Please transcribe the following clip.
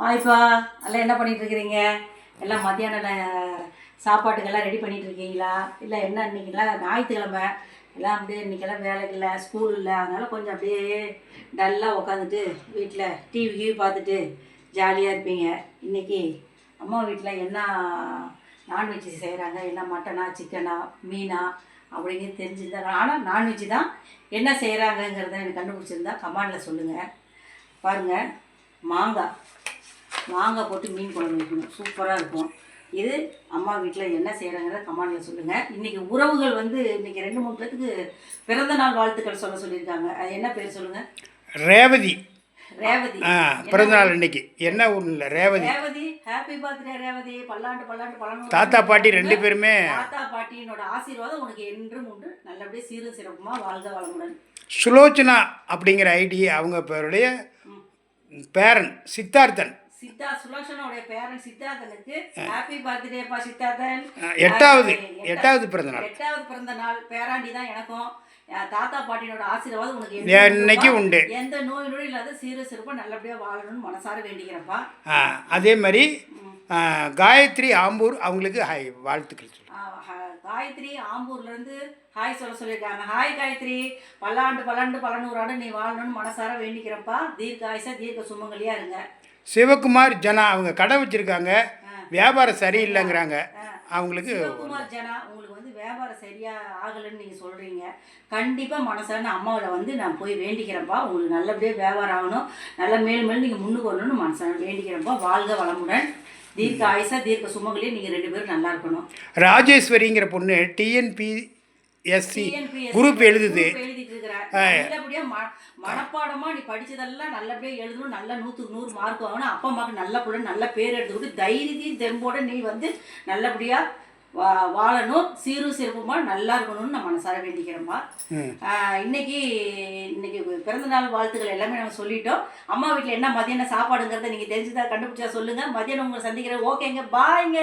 ஹாய்ப்பா, எல்லாம் என்ன பண்ணிகிட்ருக்கிறீங்க? எல்லாம் மத்தியான சாப்பாட்டுக்கெல்லாம் ரெடி பண்ணிகிட்ருக்கீங்களா? இல்லை என்ன இன்றைக்கெல்லாம் ஞாயிற்றுக்கிழமை எல்லாம் அப்படியே இன்றைக்கெல்லாம் வேலை இல்லை, ஸ்கூல் இல்லை, அதனால் கொஞ்சம் அப்படியே டல்லாக உட்காந்துட்டு வீட்டில் டிவி பார்த்துட்டு ஜாலியாக இருப்பீங்க. இன்றைக்கி அம்மா வீட்டில் என்ன நான்வெஜ் செய்கிறாங்க, என்ன மட்டனா சிக்கனா மீனா அப்படிங்கிறது தெரிஞ்சுருந்தாங்க. ஆனால் நான்வெஜ் தான் என்ன செய்கிறாங்கங்கிறத எனக்கு கண்டுபிடிச்சிருந்தா கமெண்டில் சொல்லுங்கள். பாருங்கள், மாங்காய் போட்டு மீன் குழம்பு வைக்கணும், சூப்பராக இருக்கும். இது அம்மா வீட்டில் என்ன செய்கிறாங்கிறத கமெண்டில் சொல்லுங்கள். இன்றைக்கி உறவுகள் இன்றைக்கி 2-3 பேருக்கு பிறந்த நாள் வாழ்த்துக்கள் சொல்லியிருக்காங்க. அது என்ன பேர் சொல்லுங்கள்? ரேவதி. பிறந்தநாள் இன்னைக்கு என்ன ஒன்றும் இல்லை, ரேவதி. Happy birthday Revathi. பல்லாண்டு தாத்தா பாட்டி 2 பேருமே. தாத்தா பாட்டியினோட ஆசீர்வாதம் உனக்கு என்றும் உண்டு. நல்லபடியாக சீரும் சிறப்புமா வாழ்க வளமுடன். சுலோச்சனா அப்படிங்கிற ஐடி அவங்க பேருடைய பேரன் சித்தார்த்தன். சுலோச்சனாவுடைய பேரன் சித்தார்த்தனுக்கு ஹாப்பி பர்த்டேப்பா சித்தார்த்தன். 8வது பிறந்த நாள். 8வது பிறந்த நாள். பேராண்டி தான் எனக்கும். தாத்தா பாட்டியோட ஆசீர்வாதம் உனக்கு இன்னைக்கு உண்டு. எந்த நோய் நொடி இல்லாத சீர சிறப்பாக நல்லபடியாக வாழணும்னு மனசார வேண்டிக்கிறப்பா. அதே மாதிரி காயத்ரி ஆம்பூர் அவங்களுக்கு வாழ்த்துக்கள். காயத்ரி ஆம்பூர்லேருந்து ஹாய் சொல்லியிருக்காங்க. ஹாய் காயத்ரி, பல்லாண்டு நீ வாழணும்னு மனசார வேண்டிக்கிறப்பா. தீர்க்க சுமங்கலியாக இருங்க. சிவகுமார் ஜனா அவங்க கடை வச்சுருக்காங்க, வியாபாரம் சரியில்லைங்கிறாங்க. அவங்களுக்கு சிவகுமார் ஜனா உங்களுக்கு வியாபாரம் சரியாக ஆகலைன்னு நீங்கள் சொல்கிறீங்க. கண்டிப்பாக மனசான அம்மாவில் நான் போய் வேண்டிக்கிறேன்ப்பா. உங்களுக்கு நல்லபடியாக வியாபாரம் ஆகணும், நல்லா மேலும் நீங்கள் முன்னுக்கு வரணும்னு மனசான வேண்டிக்கிறேன்ப்பா. வாழ்க வளமுடன், தீர்க்க சுமங்கலியும் நீங்கள் 2 பேரும் நல்லா இருக்கணும். ராஜேஸ்வரிங்கிற பொண்ணு டிஎன்பிஎஸ்சி குரூப் எழுதிட்டு நல்லபடியா மனப்பாடமா நீ படிச்சதெல்லாம் நல்லபடியா எழுதணும், நல்ல 100க்கு 100 மார்க் வாங்கணும். அப்பா அம்மாவுக்கு நல்ல பிள்ளை நல்ல பேர் எடுத்துக்கிட்டு தைரியத்தையும் தெம்போட நீ நல்லபடியா வாழணும், சீரும் சிறப்புமா நல்லா இருக்கணும்னு நான் மனசார வேண்டிக்கிறேம்மா. இன்னைக்கு பிறந்தநாள் வாழ்த்துக்கள் எல்லாமே நம்ம சொல்லிட்டோம். அம்மா வீட்டில் என்ன மதியானம் சாப்பாடுங்கிறத நீங்கள் தெரிஞ்சுதான் கண்டுபிடிச்சா சொல்லுங்கள். மதியானம் உங்களை சந்திக்கிறேன். ஓகேங்க, பாய்ங்க.